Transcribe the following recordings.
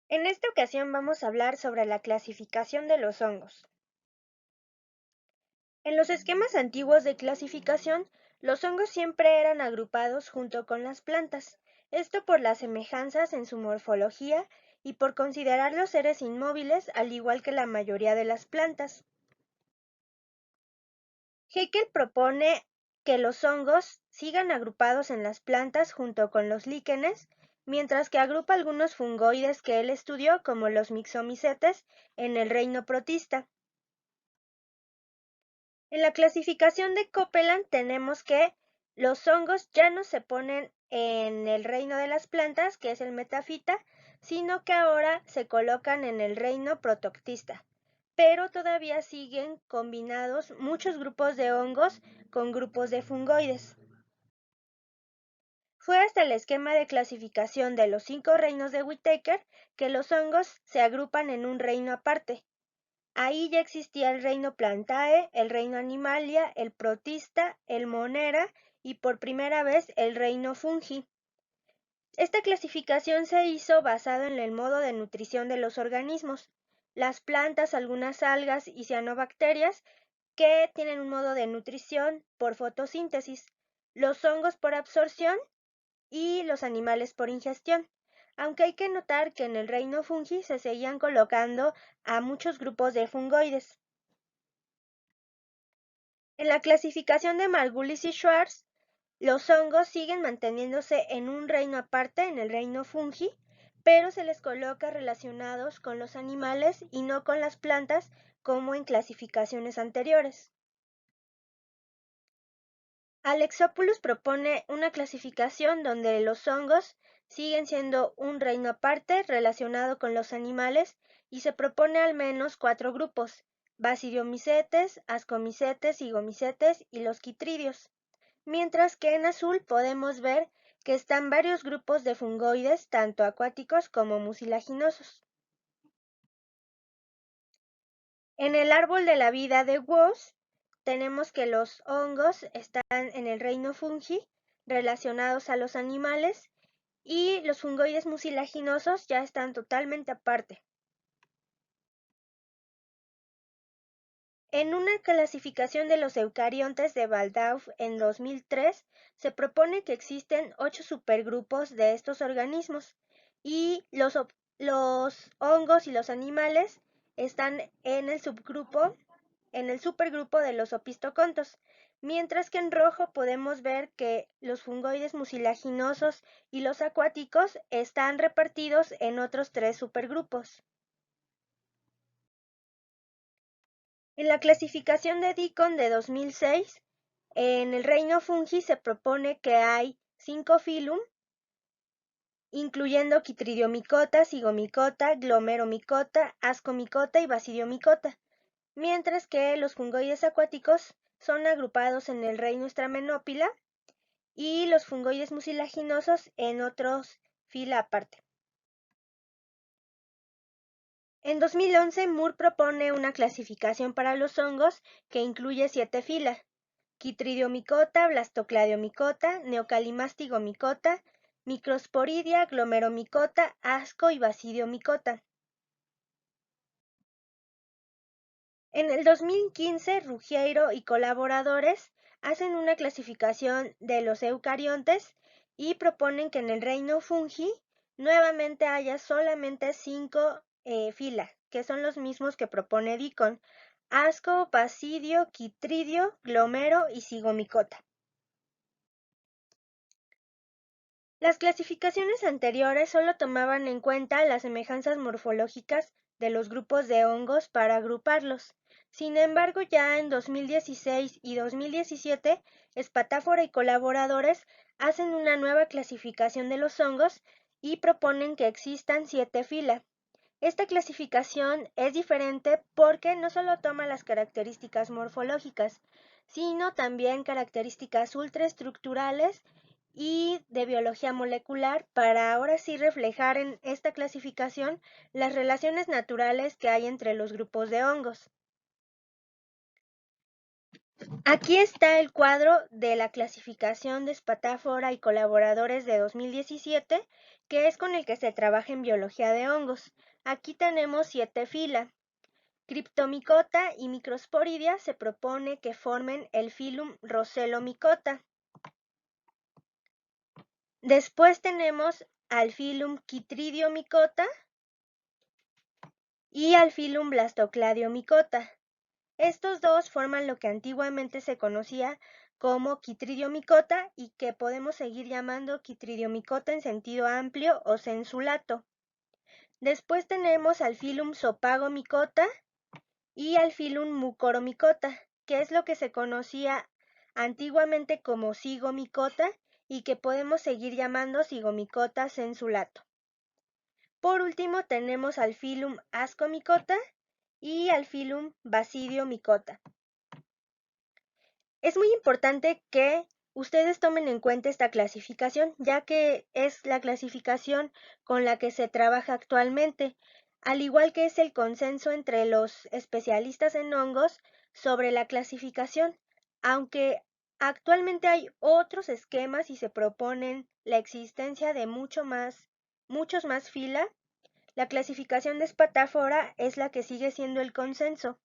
En esta ocasión vamos a hablar sobre la clasificación de los hongos. En los esquemas antiguos de clasificación, los hongos siempre eran agrupados junto con las plantas, esto por las semejanzas en su morfología y por considerarlos seres inmóviles al igual que la mayoría de las plantas. Haeckel propone que los hongos sigan agrupados en las plantas junto con los líquenes, mientras que agrupa algunos fungoides que él estudió, como los myxomicetes, en el reino protista. En la clasificación de Copeland tenemos que los hongos ya no se ponen en el reino de las plantas, que es el metafita, sino que ahora se colocan en el reino protoctista, pero todavía siguen combinados muchos grupos de hongos con grupos de fungoides. Fue hasta el esquema de clasificación de los 5 reinos de Whittaker que los hongos se agrupan en un reino aparte. Ahí ya existía el reino Plantae, el reino Animalia, el Protista, el Monera y por primera vez el reino Fungi. Esta clasificación se hizo basado en el modo de nutrición de los organismos. Las plantas, algunas algas y cianobacterias que tienen un modo de nutrición por fotosíntesis, los hongos por absorción y los animales por ingestión. Aunque hay que notar que en el reino fungi se seguían colocando a muchos grupos de fungoides. En la clasificación de Margulis y Schwartz, los hongos siguen manteniéndose en un reino aparte, en el reino fungi, pero se les coloca relacionados con los animales y no con las plantas como en clasificaciones anteriores. Alexopoulos propone una clasificación donde los hongos siguen siendo un reino aparte relacionado con los animales y se propone al menos 4 grupos: Basidiomycetes, Ascomycetes, Zygomycetes y los Chytridios. Mientras que en azul podemos ver que están varios grupos de fungoides, tanto acuáticos como mucilaginosos. En el árbol de la vida de Woos, tenemos que los hongos están en el reino fungi, relacionados a los animales, y los fungoides mucilaginosos ya están totalmente aparte. En una clasificación de los eucariontes de Baldauf en 2003, se propone que existen 8 supergrupos de estos organismos y los hongos y los animales están en el supergrupo de los opistocontos, mientras que en rojo podemos ver que los fungoides mucilaginosos y los acuáticos están repartidos en otros 3 supergrupos. En la clasificación de Deacon de 2006, en el reino fungi se propone que hay 5 phylum, incluyendo Chytridiomycota, Zygomycota, Glomeromycota, Ascomycota y Basidiomycota, mientras que los fungoides acuáticos son agrupados en el reino Stramenopila y los fungoides mucilaginosos en otros fila aparte. En 2011, Moore propone una clasificación para los hongos que incluye 7 filas: Chytridiomycota, Blastocladiomycota, Neocalimastigomycota, Microsporidia, Glomeromycota, Asco y Basidiomycota. En el 2015, Ruggiero y colaboradores hacen una clasificación de los eucariontes y proponen que en el reino fungi nuevamente haya solamente 5 filas, que son los mismos que propone Deacon: Asco, Basidio, Chytridio, Glomero y Zygomycota. Las clasificaciones anteriores solo tomaban en cuenta las semejanzas morfológicas de los grupos de hongos para agruparlos. Sin embargo, ya en 2016 y 2017, Espatáfora y colaboradores hacen una nueva clasificación de los hongos y proponen que existan 7 filas. Esta clasificación es diferente porque no solo toma las características morfológicas, sino también características ultraestructurales y de biología molecular, para ahora sí reflejar en esta clasificación las relaciones naturales que hay entre los grupos de hongos. Aquí está el cuadro de la clasificación de Spatáfora y colaboradores de 2017, que es con el que se trabaja en biología de hongos. Aquí tenemos 7 filas. Cryptomicota y Microsporidia se propone que formen el filum Roselomycota. Después tenemos al filum Chytridiomycota y al filum Blastocladiomycota. Estos dos forman lo que antiguamente se conocía como Chytridiomycota y que podemos seguir llamando Chytridiomycota en sentido amplio o sensulato. Después tenemos al filum Sopagomycota y al filum Mucoromycota, que es lo que se conocía antiguamente como Zygomycota y que podemos seguir llamando Zygomycota sensulato. Por último tenemos al filum Ascomycota y al filum Basidiomycota. Es muy importante que ustedes tomen en cuenta esta clasificación, ya que es la clasificación con la que se trabaja actualmente, al igual que es el consenso entre los especialistas en hongos sobre la clasificación, aunque actualmente hay otros esquemas y se proponen la existencia de muchos más fila, la clasificación de Spatáfora es la que sigue siendo el consenso.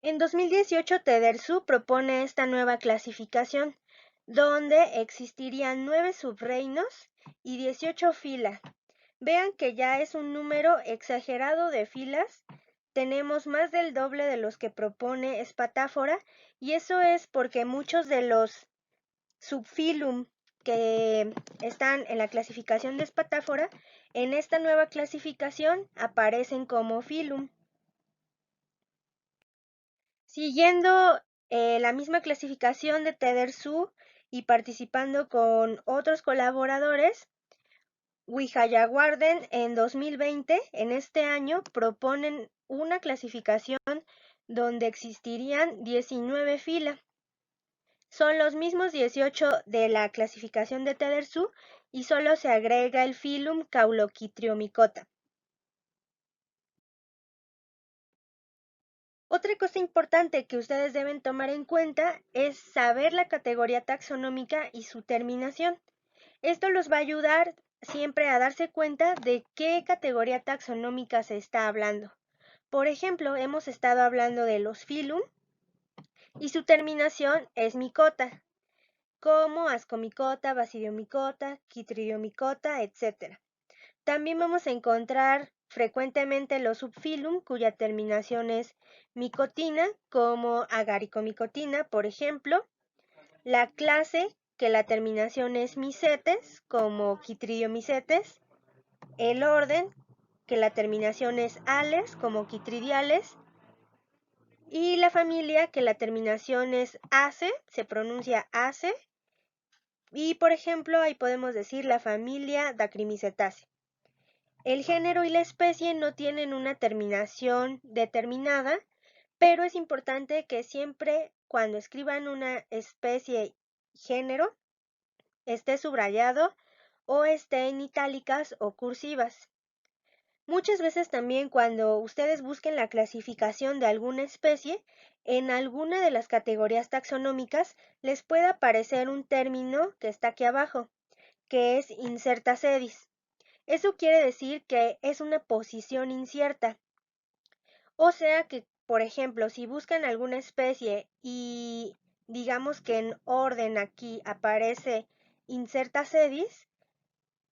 En 2018, Tedersu propone esta nueva clasificación, donde existirían 9 subreinos y 18 filas. Vean que ya es un número exagerado de filas. Tenemos más del doble de los que propone Spatáfora, y eso es porque muchos de los subfilum que están en la clasificación de Spatáfora, en esta nueva clasificación aparecen como filum. Siguiendo la misma clasificación de Tedersu y participando con otros colaboradores, Wijayawarden en 2020, en este año, proponen una clasificación donde existirían 19 filas. Son los mismos 18 de la clasificación de Tedersu y solo se agrega el filum Caulochitriomycota. Otra cosa importante que ustedes deben tomar en cuenta es saber la categoría taxonómica y su terminación. Esto los va a ayudar siempre a darse cuenta de qué categoría taxonómica se está hablando. Por ejemplo, hemos estado hablando de los filum y su terminación es micota, como ascomicota, basidiomicota, chytridiomicota, etc. También vamos a encontrar frecuentemente los subfilum cuya terminación es micotina, como agaricomicotina, por ejemplo. La clase, que la terminación es micetes, como Chytridiomycetes. El orden, que la terminación es ales, como Chytridiales. Y la familia, que la terminación es ace, se pronuncia ace. Y por ejemplo, ahí podemos decir la familia Dacrymycetaceae. El género y la especie no tienen una terminación determinada, pero es importante que siempre cuando escriban una especie género esté subrayado o esté en itálicas o cursivas. Muchas veces también cuando ustedes busquen la clasificación de alguna especie, en alguna de las categorías taxonómicas les puede aparecer un término que está aquí abajo, que es incerta sedis. Eso quiere decir que es una posición incierta. O sea que, por ejemplo, si buscan alguna especie y digamos que en orden aquí aparece incerta sedis,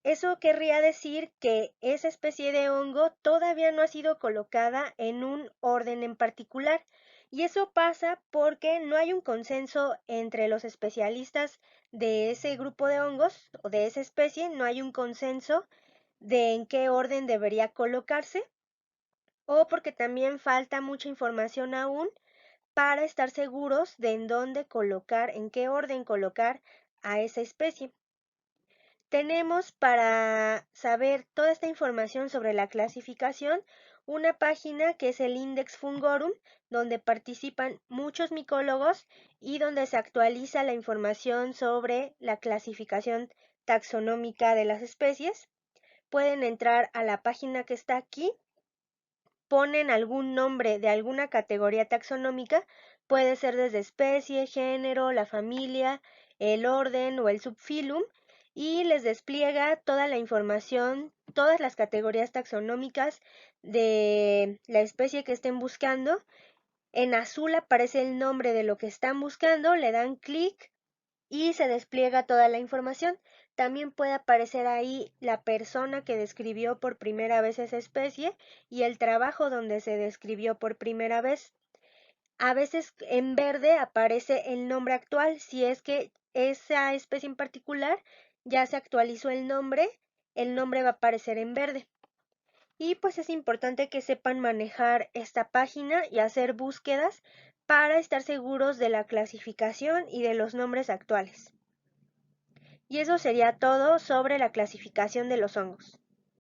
eso querría decir que esa especie de hongo todavía no ha sido colocada en un orden en particular. Y eso pasa porque no hay un consenso entre los especialistas de ese grupo de hongos o de esa especie, no hay un consenso de en qué orden debería colocarse, o porque también falta mucha información aún para estar seguros de en dónde colocar, en qué orden colocar a esa especie. Tenemos para saber toda esta información sobre la clasificación una página que es el Index Fungorum, donde participan muchos micólogos y donde se actualiza la información sobre la clasificación taxonómica de las especies. Pueden entrar a la página que está aquí, ponen algún nombre de alguna categoría taxonómica, puede ser desde especie, género, la familia, el orden o el subfilum, y les despliega toda la información, todas las categorías taxonómicas de la especie que estén buscando. En azul aparece el nombre de lo que están buscando, le dan clic y se despliega toda la información. También puede aparecer ahí la persona que describió por primera vez esa especie y el trabajo donde se describió por primera vez. A veces en verde aparece el nombre actual, si es que esa especie en particular ya se actualizó el nombre va a aparecer en verde. Y pues es importante que sepan manejar esta página y hacer búsquedas para estar seguros de la clasificación y de los nombres actuales. Y eso sería todo sobre la clasificación de los hongos.